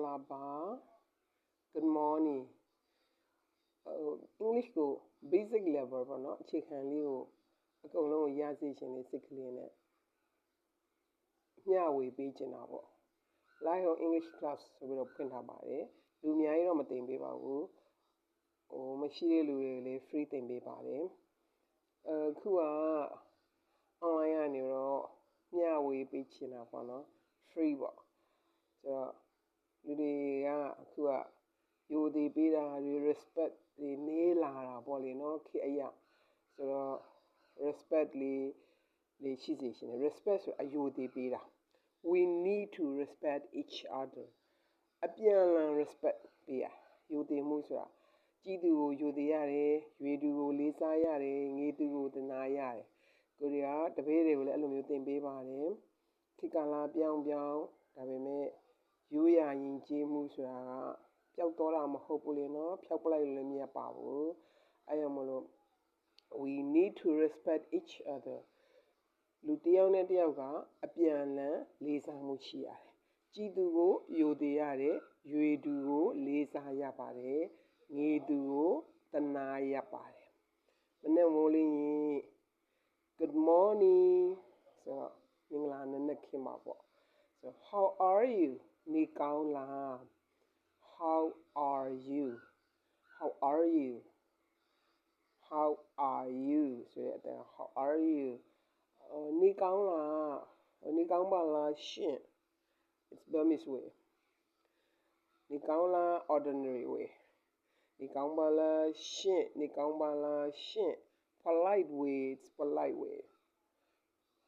Mingalaba. Good morning. English ko basic level ပေါ့နော်အခြေခံလေးကိုအကုန်လုံးကိုရစေချင်တဲ့စိတ်ကလေးနဲ့မျှဝေပေးချင်တာပေါ့ Live on English class ဆိုပြီးတော့ဖွင့်ထားပါတယ်လူအများကြီးတော့မတင်ပေးပါဘူးမရှိတဲ့လူတွေလည်း free တင်ပေးပါတယ်အခုက online ကနေတော့မျှဝေပေးချင်တာပေါ့နော် free ပေါ့ဆိုတော့လူတွေကအခုကယူတည်ပေးတာတွေ respect တွေနေလာတာပေါ့လေနော်ခေတ်အရာဆိုတော့ respect လေးရှိစေချင်တယ် respect ဆိုအယူတည်ပေးတာ we need to respect each other အပြန်အလှန် respect ပေးရယူတည်မှုဆိုတာကြီးသူကိုယူတည်ရတယ်ရွေသူကိုလေးစားရတယ်ငေသူကိုသနာရတယ်ကိုရီးယားတပည့်တွေကိုလည်းအဲ့လိုမျိုးသင်ပေးပါတယ်ခေတ်ကာလပြောင်းဒါပေမဲ့ရိုးရာယဉ်ကျေးမှုဆိုတာကပျောက်တော့တာမဟုတ်ဘူးလေနော်ဖျောက်ပလိုက်လို့လည်းမရပါဘူးအဲ့ရမလို့ we need to respect each other လူတစ်ယောက်နဲ့တစ်ယောက်ကအပြန်အလှန်လေးစားမှုရှိရတယ်ကြီးသူကိုယိုသေးရတယ်ရွေသူကိုလေးစားရပါတယ်ငေသူကိုသနာရပါတယ်မနေ့မိုးလေးရင် good morning ဆိုတော့မင်္ဂလာနံနက်ခင်းပါပေါ့ so how are you နေကောင်းလား how are you how are you how are you ဆိုတဲ့အတိုင်း how are you နေကောင်းလားနေကောင်းပါလားရှင့် it's Burmese way နေကောင်းလား ordinary way နေကောင်းပါလားရှင့်နေကောင်းပါလားရှင့် polite way it's polite way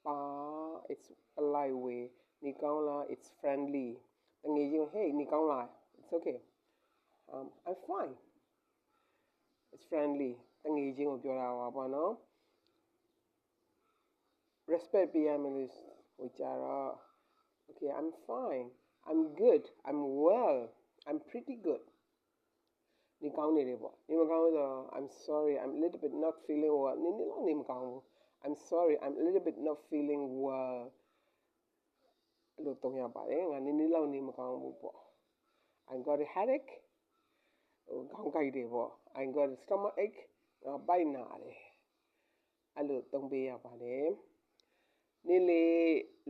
ပါ it's polite way နေကောင်းလား it's friendly တကယ်ချင်း hey နေကောင်းလား it's okay I'm fine it's friendly တကယ်ချင်းကိုပြောတာပါပေါ့နော် respect ပေးရမယ်လို့ဟိုကြတော့ okay I'm fine I'm good I'm well I'm pretty good နေကောင်းနေတယ်ပေါ့နေမကောင်းဆိုတော့ I'm sorry I'm a little bit not feeling well နည်းနည်းလောက်နေမကောင်းဘူး I'm sorry I'm a little bit not feeling well လို့သုံးရပါတယ်ငါနည်းနည်းလောက်နေမကောင်းဘူးပေါ့ I got a headache ခေါင်းကိုက်တယ်ပေါ့ I got a stomach ache ပိုက်နာတယ်အဲ့လိုသုံးပေးရပါတယ်နေ့လေ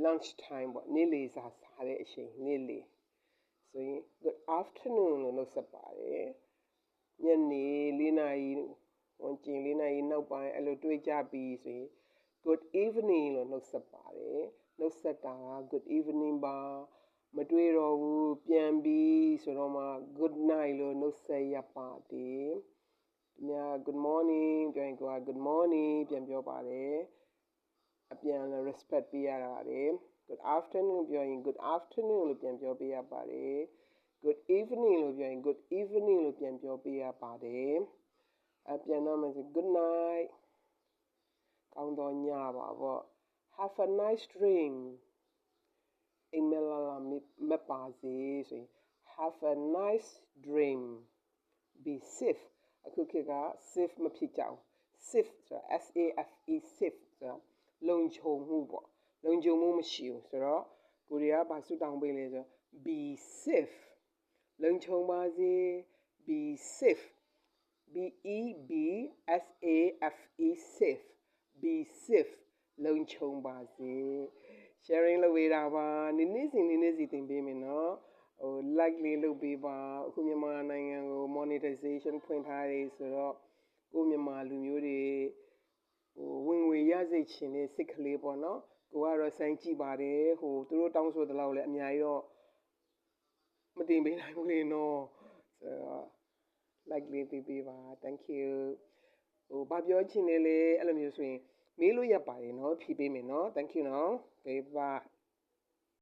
lunch time ပေါ့နေ့လေစားတဲ့အချိန်နေ့လေဆိုရင် good afternoon လို့နှုတ်ဆက်ပါတယ်ညနေ4နာရီဝန်ကျင်4နာရီနောက်ပိုင်းအဲ့လိုတွေ့ကြပြီးဆိုရင် good evening လို့နှုတ်ဆက်ပါတယ်နှုတ်ဆက်တာက good evening ပါမတွေ့တော့ဘူးပြန်ပြီးဆိုတော့မှ good night လို့နှုတ်ဆက်ရပါတယ်ဒီများ good morning ပြောရင်ကိုက good morning ပြန်ပြောပါတယ်အပြန်လည်း respect ပေးရပါတယ် good afternoon ပြောရင် good afternoon လို့ပြန်ပြောပေးရပါတယ် good evening လို့ပြောရင် good evening လို့ပြန်ပြောပေးရပါတယ်အပြန်တော့မယ်ဆို good night ကောင်းသောညပါပေါ့ have a nice dream အိမ်မက်လာမက်ပါစေဆိုရင် have a nice dream be safe အခုခေတ်က safe မဖြစ်ကြဘူး safe ဆိုတာ S-A-F-E safe ဆိုတာလုံခြုံမှုပေါ့လုံခြုံမှုမရှိဘူးဆိုတော့ကိုရီးယားဘာဆုတောင်းပေးလဲဆို be safe လုံခြုံပါစေ be safe B E B S A F E safe be safe လုံခြုံပါစေ sharing လုပ်ပေးတာပါနည်းနည်းစီသင်ပေးမယ်နော်like လေးလုပ်ပေးပါအခုမြန်မာနိုင်ငံကို monetization ဖွင့်ထားတယ်ဆိုတော့ကိုမြန်မာလူမျိုးတွေဝင်ငွေရစေချင်တဲ့စိတ်ကလေးပေါ့နော်ကိုကတော့စိုင်းကြည့်ပါတယ်သူတို့တောင်းဆိုသလောက်လည်းအများကြီးတော့မတင်ပေးနိုင်ဘူးလေနော်ဆိုတော့ like လေးပေးပါ thank you ဘာပြောချင်လဲအဲ့လိုမျိုးဆိုရင်မေးလို့ရပါတယ်နော်ဖြေပေးမယ်နော် thank you နော် okay bye